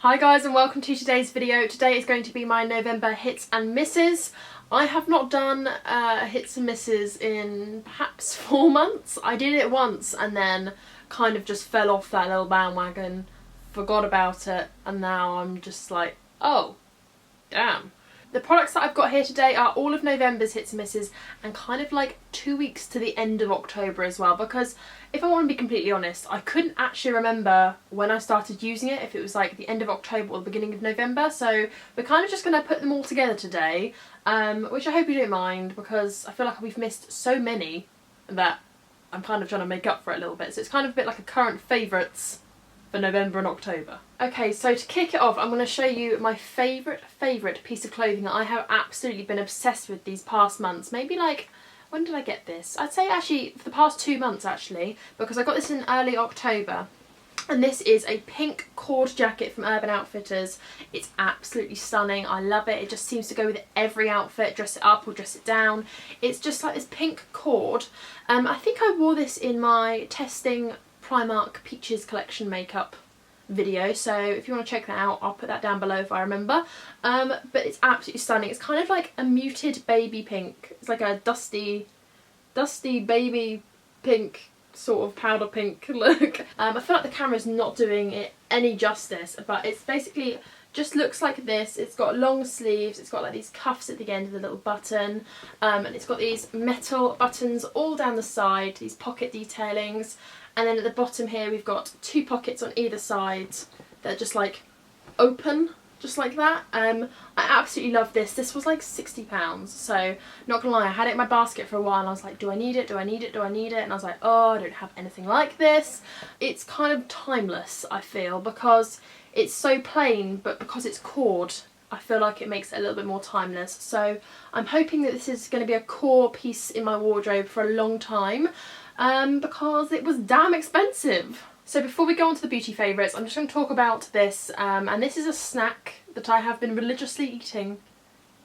Hi guys and welcome to today's video. Today is going to be my November hits and misses. I have not done hits and misses in perhaps 4 months. I did it once and then kind of just fell off that little bandwagon, forgot about it, and now I'm just like, oh, damn. The products that I've got here today are all of November's hits and misses and kind of like 2 weeks to the end of October as well, because if I want to be completely honest, I couldn't actually remember when I started using it, if it was like the end of October or the beginning of November, so we're kind of just going to put them all together today, which I hope you don't mind, because I feel like we've missed so many that I'm kind of trying to make up for it a little bit, so it's kind of a bit like a current favourites for November and October. Okay, so to kick it off, I'm going to show you my favourite piece of clothing that I have absolutely been obsessed with these past months. Maybe like, when did I get this? I'd say actually for the past 2 months actually, because I got this in early October. And this is a pink cord jacket from Urban Outfitters. It's absolutely stunning. I love it. It just seems to go with every outfit, dress it up or dress it down. It's just like this pink cord. I think I wore this in my testing Primark Peaches collection makeup video, so if you want to check that out, I'll put that down below if I remember. But it's absolutely stunning. It's kind of like a muted baby pink. It's like a dusty baby pink, sort of powder pink look. I feel like the camera's not doing it any justice, but it's basically just looks like this. It's got long sleeves, it's got like these cuffs at the end of the little button, and it's got these metal buttons all down the side, these pocket detailings. And then at the bottom here we've got 2 pockets on either side that are just like open, just like that. I absolutely love this. This was like £60, so not gonna lie, I had it in my basket for a while and I was like, do I need it, do I need it, do I need it? And I was like, oh, I don't have anything like this. It's kind of timeless, I feel, because it's so plain, but because it's cord, I feel like it makes it a little bit more timeless. So I'm hoping that this is going to be a core piece in my wardrobe for a long time. Because it was damn expensive. So before we go on to the beauty favourites, I'm just going to talk about this, and this is a snack that I have been religiously eating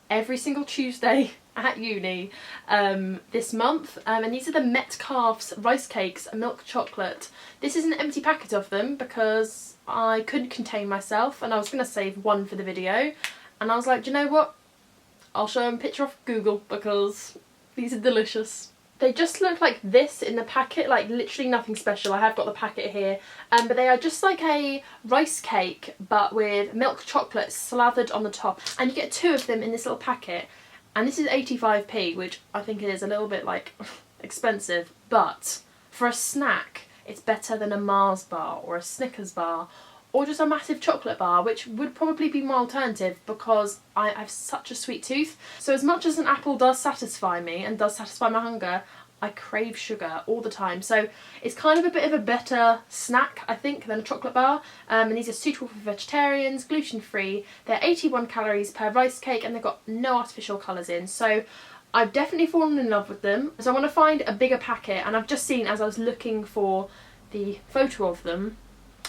every single Tuesday at uni this month, and these are the Metcalfe's rice cakes, milk chocolate. This is an empty packet of them because I couldn't contain myself and I was going to save one for the video, and I was like, do you know what, I'll show them a picture off Google because these are delicious. They just look like this in the packet, like literally nothing special. I have got the packet here, but they are just like a rice cake but with milk chocolate slathered on the top, and you get 2 of them in this little packet, and this is 85p, which I think it is a little bit like expensive, but for a snack it's better than a Mars bar or a Snickers bar or just a massive chocolate bar, which would probably be my alternative because I have such a sweet tooth. So as much as an apple does satisfy me and does satisfy my hunger, I crave sugar all the time. So it's kind of a bit of a better snack, I think, than a chocolate bar. And these are suitable for vegetarians, gluten-free. They're 81 calories per rice cake and they've got no artificial colours in. So I've definitely fallen in love with them. So I want to find a bigger packet, and I've just seen, as I was looking for the photo of them,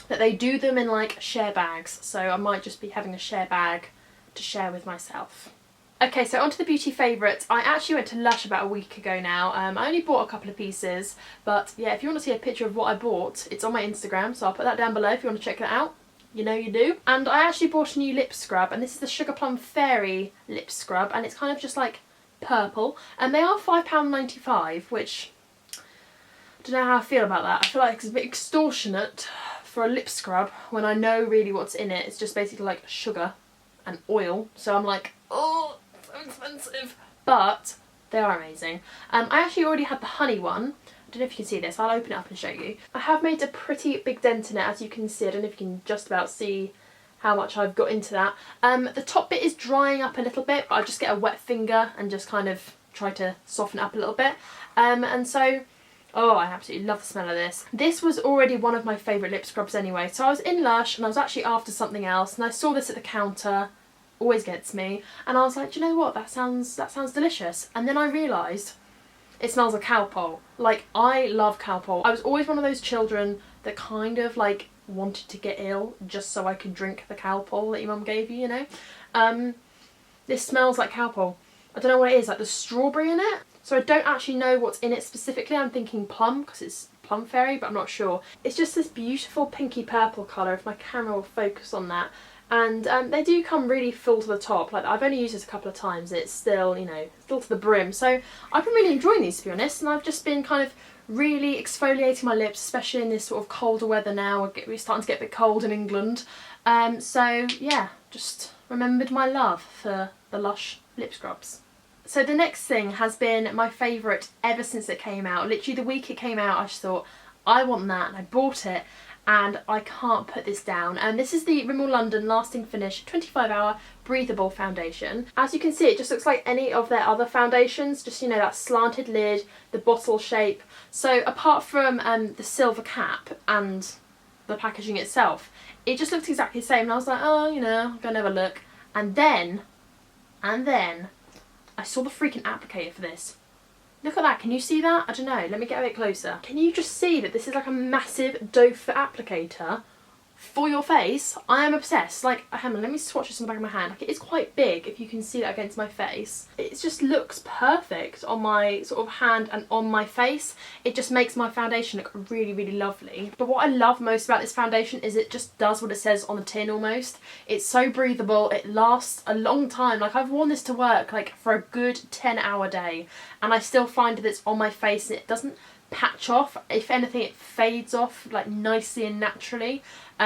that they do them in like share bags, so I might just be having a share bag to share with myself. Okay, so onto the beauty favourites. I actually went to Lush about a week ago now. I only bought a couple of pieces, but yeah, if you want to see a picture of what I bought, it's on my Instagram, so I'll put that down below if you want to check that out. You know you do. And I actually bought a new lip scrub, and this is the Sugar Plum Fairy lip scrub, and it's kind of just like purple, and they are £5.95, which I don't know how I feel about that. I feel like it's a bit extortionate for a lip scrub when I know really what's in it. It's just basically like sugar and oil, so I'm like, oh, so expensive, but they are amazing. I actually already had the honey one. I don't know if you can see this, I'll open it up and show you. I have made a pretty big dent in it, as you can see. I don't know if you can just about see how much I've got into that. The top bit is drying up a little bit, but I'll just get a wet finger and just kind of try to soften it up a little bit. And so, oh, I absolutely love the smell of this. This was already one of my favourite lip scrubs anyway. So I was in Lush and I was actually after something else, and I saw this at the counter, always gets me, and I was like, do you know what, that sounds delicious. And then I realised it smells of cowpole. Like, I love cowpole. I was always one of those children that kind of like wanted to get ill just so I could drink the cowpole that your mum gave you, you know. This smells like cowpole. I don't know what it is, like the strawberry in it. So I don't actually know what's in it specifically. I'm thinking plum because it's Plum Fairy, but I'm not sure. It's just this beautiful pinky purple colour, if my camera will focus on that. And they do come really full to the top. Like, I've only used this a couple of times. It's still, you know, still to the brim. So I've been really enjoying these, to be honest. And I've just been kind of really exfoliating my lips, especially in this sort of colder weather now. We're starting to get a bit cold in England. So yeah, just remembered my love for the Lush lip scrubs. So the next thing has been my favourite ever since it came out. Literally the week it came out, I just thought, I want that, and I bought it, and I can't put this down. And this is the Rimmel London Lasting Finish 25-Hour Breathable Foundation. As you can see, it just looks like any of their other foundations, just, you know, that slanted lid, the bottle shape. So apart from the silver cap and the packaging itself, it just looked exactly the same. And I was like, oh, you know, I'm gonna have a look. And then I saw the freaking applicator for this. Look at that, can you see that? I don't know, let me get a bit closer. Can you just see that this is like a massive doe foot applicator for your face? I am obsessed. Like, hang on, let me swatch this on the back of my hand. Like, it is quite big, if you can see that against my face. It just looks perfect on my sort of hand and on my face. It just makes my foundation look really, really lovely. But what I love most about this foundation is it just does what it says on the tin almost. It's so breathable, it lasts a long time. Like, I've worn this to work like for a good 10-hour day, and I still find that it's on my face and it doesn't patch off. If anything, it fades off like nicely and naturally,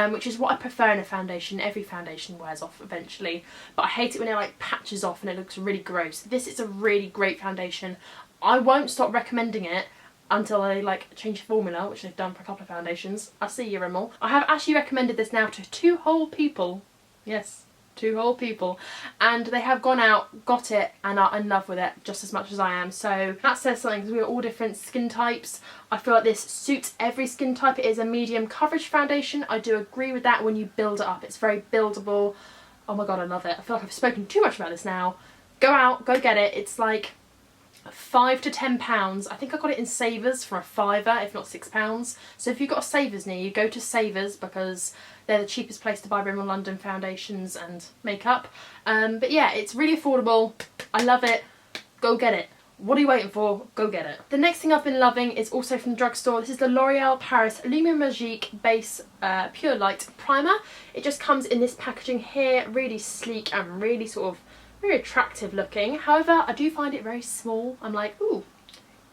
which is what I prefer in a foundation. Every foundation wears off eventually, but I hate it when it like patches off and it looks really gross. This is a really great foundation. I won't stop recommending it until they like change the formula, which they've done for a couple of foundations. I see you, Rimmel. I have actually recommended this now to 2 whole people. Yes, 2 whole people, and they have gone out, got it, and are in love with it just as much as I am. So that says something, because we are all different skin types. I feel like this suits every skin type. It is a medium coverage foundation. I do agree with that when you build it up. It's very buildable. Oh my god, I love it. I feel like I've spoken too much about this now. Go out, go get it. It's like £5 to £10. I think I got it in Savers for a £5, if not £6. So if you've got a Savers near you, go to Savers, because they're the cheapest place to buy Rimmel London foundations and makeup. But yeah, it's really affordable. I love it. Go get it. What are you waiting for? Go get it. The next thing I've been loving is also from the drugstore. This is the L'Oreal Paris Lumiere Magique Base Pure Light Primer. It just comes in this packaging here, really sleek and really sort of very attractive looking. However, I do find it very small. I'm like, ooh,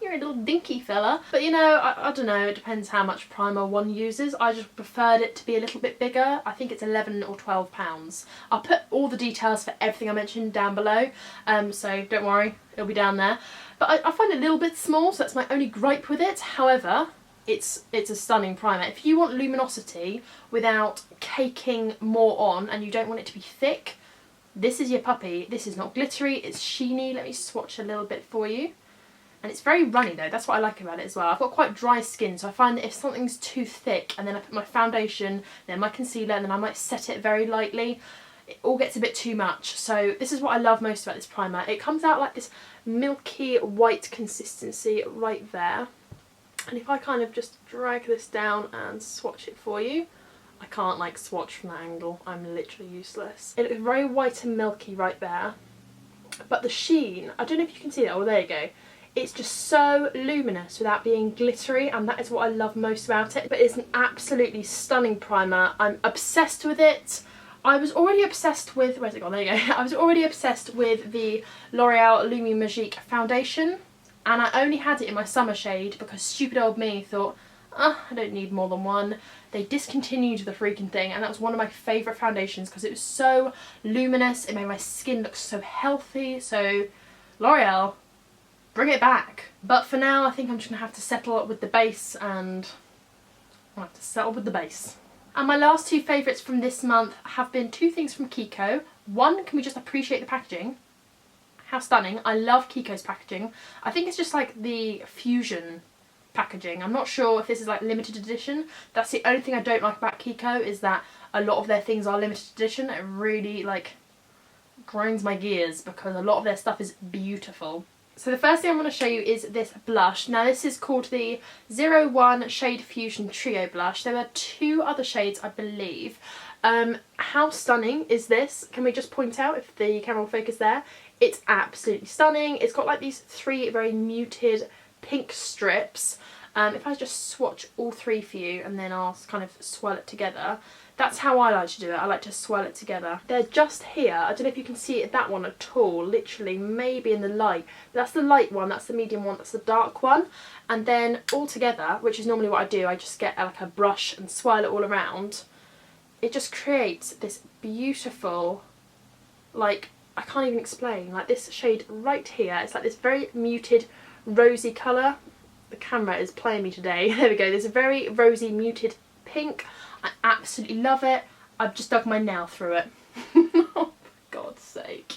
you're a little dinky fella. But you know, I don't know, it depends how much primer one uses. I just preferred it to be a little bit bigger. I think it's £11 or £12. I'll put all the details for everything I mentioned down below, so don't worry, it'll be down there. But I find it a little bit small, so that's my only gripe with it. However, it's a stunning primer. If you want luminosity without caking more on and you don't want it to be thick, this is your puppy. This is not glittery, it's sheeny. Let me swatch a little bit for you. And it's very runny though, that's what I like about it as well. I've got quite dry skin, so I find that if something's too thick and then I put my foundation, then my concealer, and then I might set it very lightly, it all gets a bit too much. So this is what I love most about this primer. It comes out like this milky white consistency right there. And if I kind of just drag this down and swatch it for you, I can't like swatch from that angle, I'm literally useless. It looks very white and milky right there, but the sheen, I don't know if you can see that, oh there you go. It's just so luminous without being glittery, and that is what I love most about it. But it's an absolutely stunning primer. I'm obsessed with it. I was already obsessed with, where's it gone, there you go. I was already obsessed with the L'Oreal Lumiere Magique foundation, and I only had it in my summer shade because stupid old me thought, oh, I don't need more than one. They discontinued the freaking thing, and that was one of my favourite foundations because it was so luminous. It made my skin look so healthy. So L'Oreal, bring it back. But for now, I think I'm just going to have to settle with the base, and I'll have to settle with the base. And my last 2 favourites from this month have been 2 things from Kiko. One, can we just appreciate the packaging? How stunning. I love Kiko's packaging. I think it's just like the fusion packaging. I'm not sure if this is like limited edition. That's the only thing I don't like about Kiko, is that a lot of their things are limited edition. It really like grinds my gears because a lot of their stuff is beautiful. So the first thing I'm going to show you is this blush. Now this is called the 01 Shade Fusion Trio Blush. There are 2 other shades, I believe. How stunning is this? Can we just point out if the camera will focus there? It's absolutely stunning. It's got like these 3 very muted pink strips. If I just swatch all 3 for you and then I'll kind of swirl it together. That's how I like to do it. I like to swirl it together. They're just here. I don't know if you can see it, that one at all, literally maybe in the light. That's the light one, that's the medium one, that's the dark one. And then all together, which is normally what I do, I just get like a brush and swirl it all around. It just creates this beautiful, like, I can't even explain, like this shade right here. It's like this very muted rosy colour. The camera is playing me today. There we go. There's a very rosy muted pink. I absolutely love it. I've just dug my nail through it. Oh, for God's sake.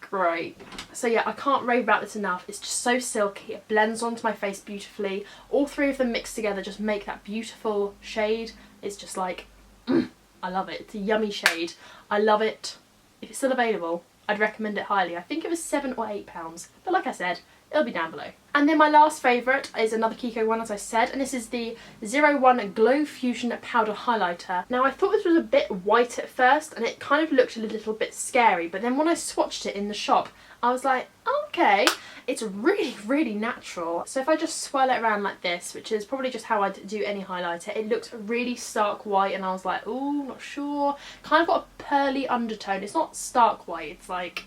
Great. So yeah, I can't rave about this enough. It's just so silky. It blends onto my face beautifully. All three of them mixed together just make that beautiful shade. It's just like, I love it. It's a yummy shade. I love it. If it's still available, I'd recommend it highly. I think it was £7 or £8, but like I said, it'll be down below. And then my last favourite is another Kiko one, as I said, and this is the 01 Glow Fusion Powder Highlighter. Now I thought this was a bit white at first and it kind of looked a little bit scary, but then when I swatched it in the shop I was like, okay, it's really, really natural. So if I just swirl it around like this, which is probably just how I'd do any highlighter, it looks really stark white and I was like, ooh, not sure. Kind of got a pearly undertone. It's not stark white, it's like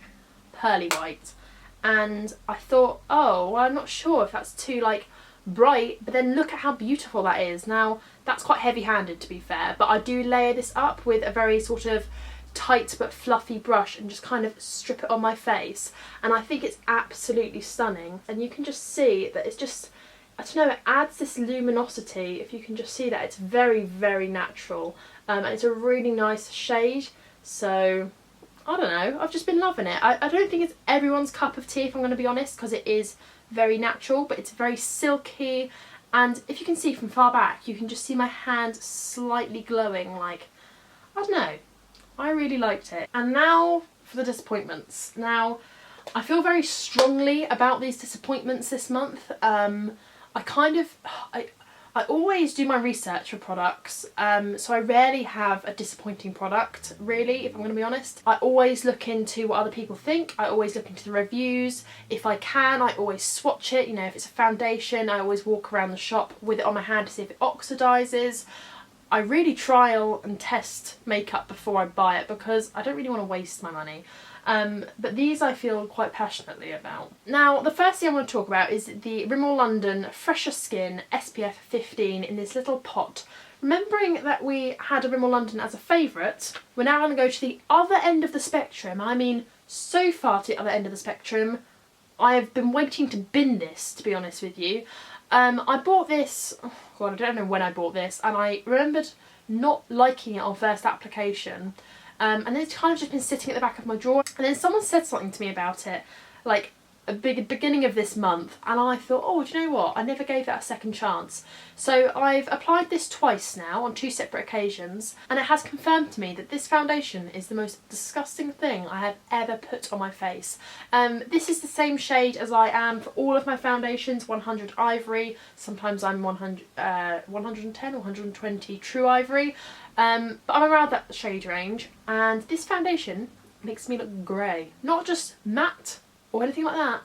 pearly white. And I thought, oh, well, I'm not sure if that's too like bright, but then look at how beautiful that is. Now that's quite heavy-handed to be fair, but I do layer this up with a very sort of tight but fluffy brush and just kind of strip it on my face, and I think it's absolutely stunning. And you can just see that it's just, I don't know, it adds this luminosity. If you can just see that, it's very, very natural, and it's a really nice shade. So I don't know, I've just been loving it. I don't think it's everyone's cup of tea, if I'm going to be honest, because it is very natural, but it's very silky, and if you can see from far back, you can just see my hand slightly glowing. Like, I don't know, I really liked it. And now for the disappointments. Now, I feel very strongly about these disappointments this month. I always do my research for products, so I rarely have a disappointing product, really, if I'm going to be honest. I always look into what other people think, I always look into the reviews. If I can, I always swatch it. You know, if it's a foundation, I always walk around the shop with it on my hand to see if it oxidises. I really trial and test makeup before I buy it because I don't really want to waste my money. But these I feel quite passionately about. Now, the first thing I want to talk about is the Rimmel London Fresher Skin SPF 15 in this little pot. Remembering that we had a Rimmel London as a favourite, we're now going to go to the other end of the spectrum. I mean, so far to the other end of the spectrum. I have been waiting to bin this, to be honest with you. I bought this, oh God, I don't know when I bought this, and I remembered not liking it on first application. And then it's kind of just been sitting at the back of my drawer, and then someone said something to me about it, like beginning of this month, and I thought, oh, do you know what, I never gave that a second chance. So I've applied this twice now on 2 separate occasions, and it has confirmed to me that this foundation is the most disgusting thing I have ever put on my face. This is the same shade as I am for all of my foundations, 100 Ivory, sometimes I'm 110 or 120 True Ivory, but I'm around that shade range, and this foundation makes me look grey. Not just matte or anything like that,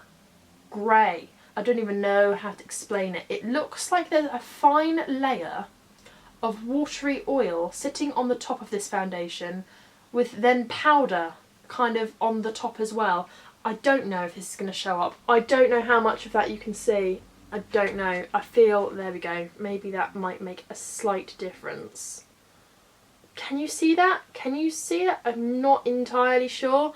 grey. I don't even know how to explain it. It looks like there's a fine layer of watery oil sitting on the top of this foundation with then powder kind of on the top as well. I don't know if this is going to show up. I don't know how much of that you can see. I don't know. I feel, there we go, maybe that might make a slight difference. Can you see that? Can you see it? I'm not entirely sure.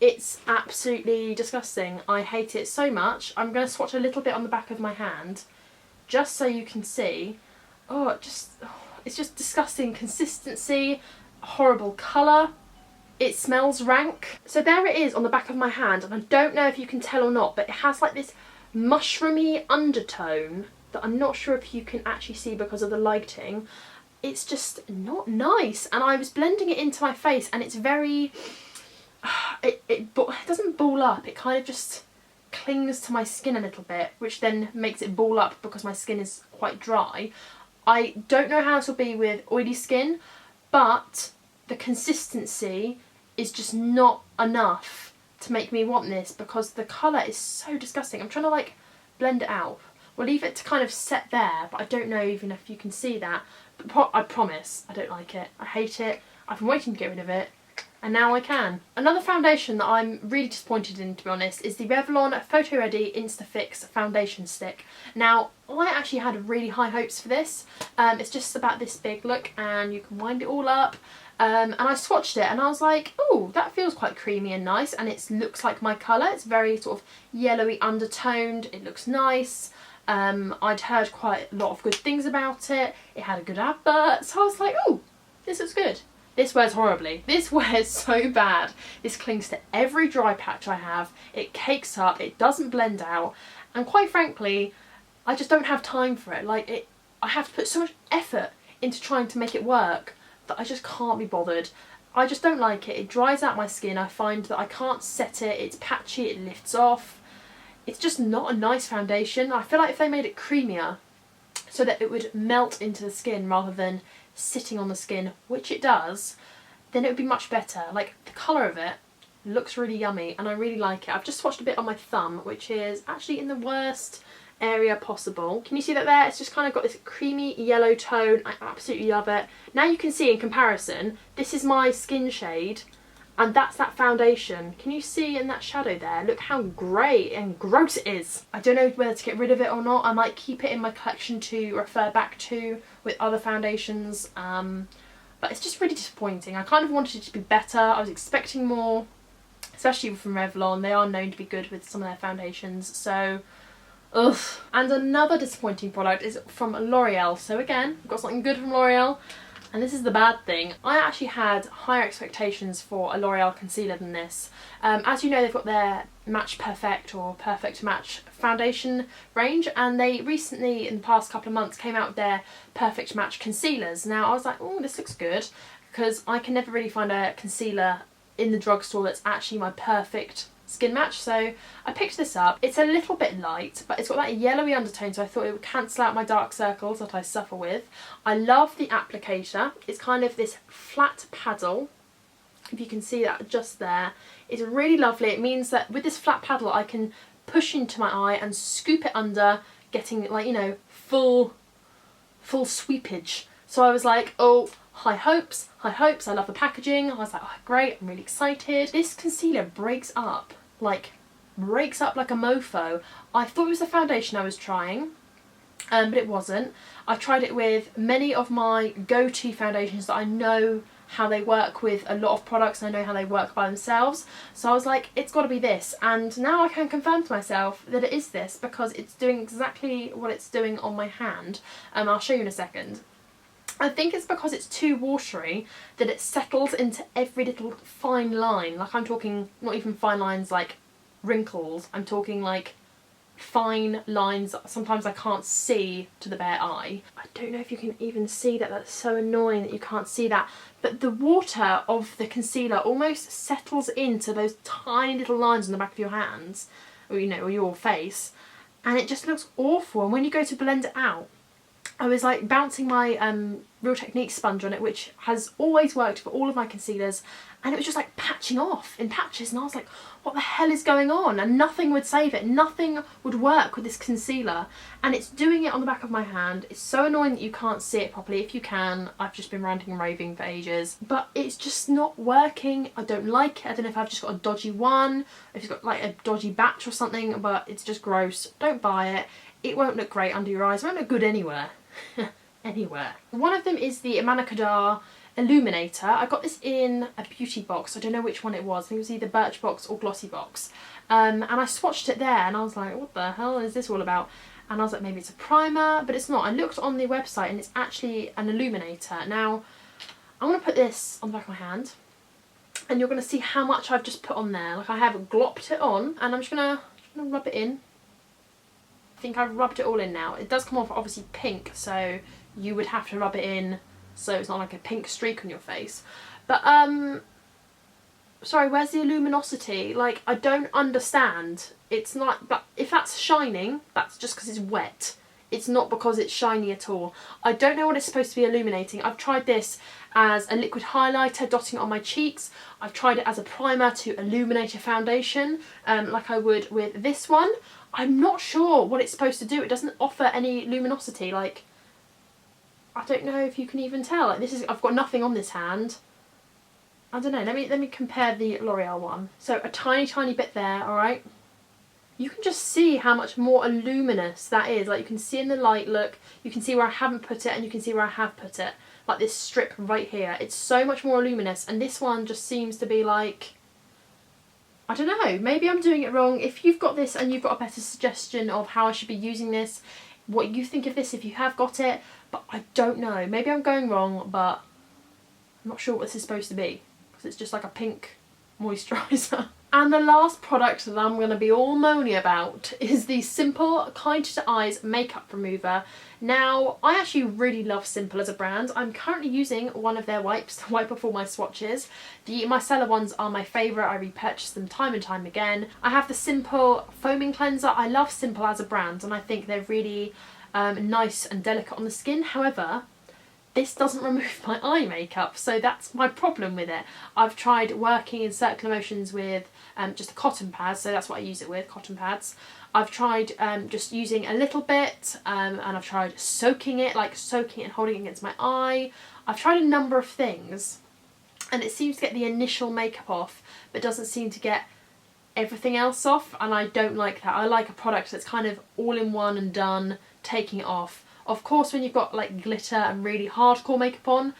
It's absolutely disgusting. I hate it so much. I'm going to swatch a little bit on the back of my hand just so you can see. Oh, it's just disgusting consistency, horrible colour. It smells rank. So there it is on the back of my hand, and I don't know if you can tell or not, but it has like this mushroomy undertone that I'm not sure if you can actually see because of the lighting. It's just not nice, and I was blending it into my face, and it's very... It doesn't ball up, it kind of just clings to my skin a little bit, which then makes it ball up because my skin is quite dry. I don't know how this will be with oily skin, but the consistency is just not enough to make me want this because the colour is so disgusting. I'm trying to like blend it out. we'll leave it to kind of set there, but I don't know even if you can see that. But I promise, I don't like it. I hate it. I've been waiting to get rid of it, and now I can. Another foundation that I'm really disappointed in, to be honest, is the Revlon Photo Ready Instafix Foundation Stick. Now, I actually had really high hopes for this. It's just about this big, look, and you can wind it all up. And I swatched it and I was like, oh, that feels quite creamy and nice, and it looks like my colour. It's very sort of yellowy undertoned. It looks nice. I'd heard quite a lot of good things about it. It had a good advert, so I was like, oh, this looks good. This wears horribly. This wears so bad. This clings to every dry patch I have. It cakes up, it doesn't blend out, and quite frankly, I just don't have time for it. Like, I have to put so much effort into trying to make it work that I just can't be bothered. I just don't like it. It dries out my skin. I find that I can't set it. It's patchy, it lifts off. It's just not a nice foundation. I feel like if they made it creamier so that it would melt into the skin rather than sitting on the skin, which it does, then it would be much better. Like, the colour of it looks really yummy and I really like it. I've just swatched a bit on my thumb, which is actually in the worst area possible. Can you see that there? It's just kind of got this creamy yellow tone. I absolutely love it. Now you can see in comparison, this is my skin shade and that's that foundation. Can you see in that shadow there? Look how grey and gross it is. I don't know whether to get rid of it or not. I might keep it in my collection to refer back to with other foundations, but it's just really disappointing. I kind of wanted it to be better. I was expecting more, especially from Revlon. They are known to be good with some of their foundations, so ugh. And another disappointing product is from L'Oreal. So again, I've got something good from L'Oreal. And this is the bad thing. I actually had higher expectations for a L'Oreal concealer than this. As you know, they've got their Match Perfect or Perfect Match foundation range, and they recently, in the past couple of months, came out with their Perfect Match concealers. Now, I was like, oh, this looks good, because I can never really find a concealer in the drugstore that's actually my perfect skin match, so I picked this up. It's a little bit light, but it's got that yellowy undertone, so I thought it would cancel out my dark circles that I suffer with. I love the applicator. It's kind of this flat paddle, if you can see that just there. It's really lovely. It means that with this flat paddle I can push into my eye and scoop it under, getting, like, you know, full sweepage. So I was like, oh, high hopes, high hopes. I love the packaging. I was like, oh, great, I'm really excited. This concealer breaks up like a mofo. I thought it was the foundation I was trying, but it wasn't. I tried it with many of my go-to foundations that I know how they work with a lot of products, and I know how they work by themselves. So I was like, it's got to be this, and now I can confirm to myself that it is this, because it's doing exactly what it's doing on my hand. I'll show you in a second. I think it's because it's too watery that it settles into every little fine line. Like, I'm talking not even fine lines like wrinkles, I'm talking like fine lines that sometimes I can't see to the bare eye. I don't know if you can even see that. That's so annoying that you can't see that. But the water of the concealer almost settles into those tiny little lines on the back of your hands, or, you know, or your face, and it just looks awful. And when you go to blend it out, I was like bouncing my Real Technique sponge on it, which has always worked for all of my concealers, and it was just like patching off in patches, and I was like, what the hell is going on? And nothing would save it. Nothing would work with this concealer, and it's doing it on the back of my hand. It's so annoying that you can't see it properly. If you can, I've just been ranting and raving for ages, but it's just not working. I don't like it. I don't know if I've just got a dodgy one, if it's got like a dodgy batch or something, but it's just gross. Don't buy it. It won't look great under your eyes. It won't look good anywhere. Anywhere. One of them is the Amanakadar Illuminator. I got this in a beauty box. I don't know which one it was. I think it was either Birchbox or Glossybox. And I swatched it there and I was like, what the hell is this all about? And I was like, maybe it's a primer, but it's not. I looked on the website and it's actually an illuminator. Now, I'm going to put this on the back of my hand and you're going to see how much I've just put on there. Like, I have glopped it on and I'm just going to rub it in. I think I've rubbed it all in now. It does come off obviously pink, so you would have to rub it in so it's not like a pink streak on your face. But sorry, where's the luminosity? Like, I don't understand. It's not, but if that's shining, that's just because it's wet. It's not because it's shiny at all. I don't know what it's supposed to be illuminating. I've tried this as a liquid highlighter, dotting it on my cheeks. I've tried it as a primer to illuminate a foundation, like I would with this one. I'm not sure what it's supposed to do. It doesn't offer any luminosity. Like, I don't know if you can even tell. Like, this is, I've got nothing on this hand. I don't know. Let me compare the L'Oreal one. So a tiny bit there. All right. You can just see how much more luminous that is. Like, you can see in the light, look, you can see where I haven't put it and you can see where I have put it. Like this strip right here. It's so much more luminous, and this one just seems to be like, I don't know, maybe I'm doing it wrong. If you've got this and you've got a better suggestion of how I should be using this, what you think of this if you have got it, but I don't know. Maybe I'm going wrong, but I'm not sure what this is supposed to be, because it's just like a pink moisturiser. And the last product that I'm going to be all moany about is the Simple Kind to Eyes Makeup Remover. Now, I actually really love Simple as a brand. I'm currently using one of their wipes to wipe off all my swatches. The micellar ones are my favourite. I repurchase them time and time again. I have the Simple Foaming Cleanser. I love Simple as a brand, and I think they're really nice and delicate on the skin. However, this doesn't remove my eye makeup, so that's my problem with it. I've tried working in circular motions with just a cotton pad, so that's what I use it with, cotton pads. I've tried just using a little bit, and I've tried soaking it, like soaking it and holding it against my eye. I've tried a number of things, and it seems to get the initial makeup off, but doesn't seem to get everything else off, and I don't like that. I like a product that's kind of all in one and done, taking it off. Of course, when you've got like glitter and really hardcore makeup on,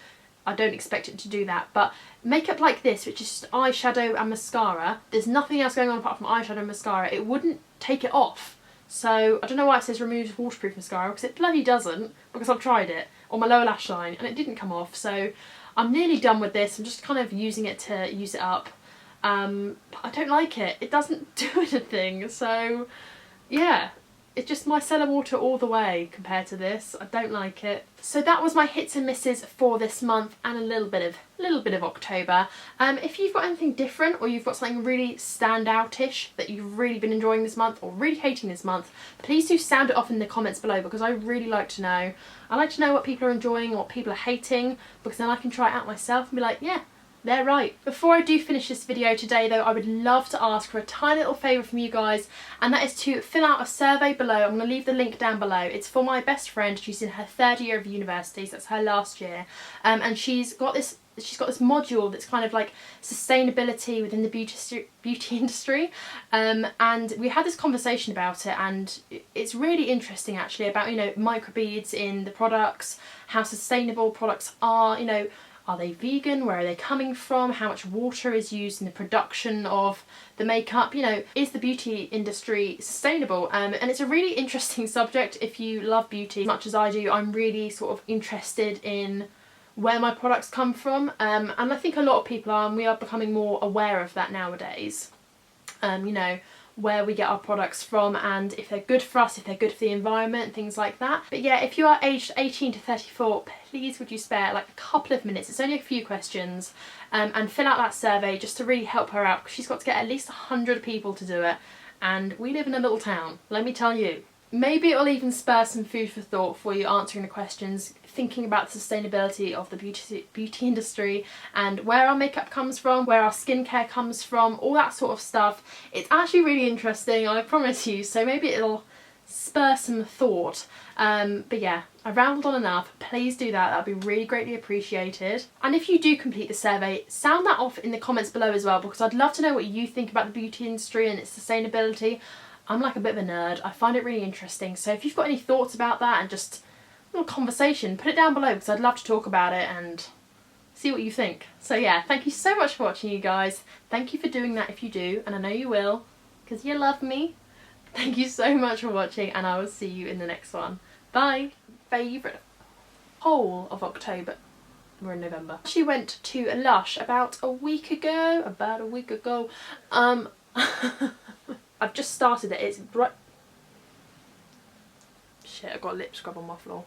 I don't expect it to do that. But makeup like this, which is just eyeshadow and mascara, there's nothing else going on apart from eyeshadow and mascara, it wouldn't take it off. So I don't know why it says removes waterproof mascara, because it bloody doesn't, because I've tried it on my lower lash line and it didn't come off. So I'm nearly done with this. I'm just kind of using it to use it up. But I don't like it. It doesn't do anything. So yeah. It's just micellar water all the way compared to this. I don't like it. So that was my hits and misses for this month and a little bit of October. If you've got anything different, or you've got something really stand-out-ish that you've really been enjoying this month or really hating this month, please do sound it off in the comments below, because I really like to know. I like to know what people are enjoying, what people are hating, because then I can try it out myself and be like, yeah, they're right. Before I do finish this video today though, I would love to ask for a tiny little favour from you guys, and that is to fill out a survey below. I'm going to leave the link down below. It's for my best friend. She's in her 3rd year of university, so that's her last year, and she's got this module that's kind of like sustainability within the beauty industry, and we had this conversation about it, and it's really interesting actually about, you know, microbeads in the products, how sustainable products are, you know, are they vegan? Where are they coming from? How much water is used in the production of the makeup? You know, is the beauty industry sustainable? And it's a really interesting subject if you love beauty as much as I do. I'm really sort of interested in where my products come from, and I think a lot of people are, and we are becoming more aware of that nowadays. You know, where we get our products from, and if they're good for us, if they're good for the environment, things like that. But yeah, if you are aged 18 to 34, please would you spare like a couple of minutes, it's only a few questions, and fill out that survey just to really help her out, because she's got to get at least 100 people to do it, and we live in a little town, let me tell you. Maybe it'll even spur some food for thought for you answering the questions, thinking about the sustainability of the beauty industry and where our makeup comes from, where our skincare comes from, all that sort of stuff. It's actually really interesting, I promise you, so maybe it'll spur some thought. But yeah, I rambled on enough. Please do that, that would be really greatly appreciated. And if you do complete the survey, sound that off in the comments below as well, because I'd love to know what you think about the beauty industry and its sustainability. I'm like a bit of a nerd, I find it really interesting, so if you've got any thoughts about that and just a little conversation, put it down below, because I'd love to talk about it and see what you think. So yeah, thank you so much for watching, you guys. Thank you for doing that if you do, and I know you will, because you love me. Thank you so much for watching, and I will see you in the next one. Bye! Favourite whole of October. We're in November. She went to Lush about a week ago. I've just started it. It's bright. Shit, I've got lip scrub on my floor.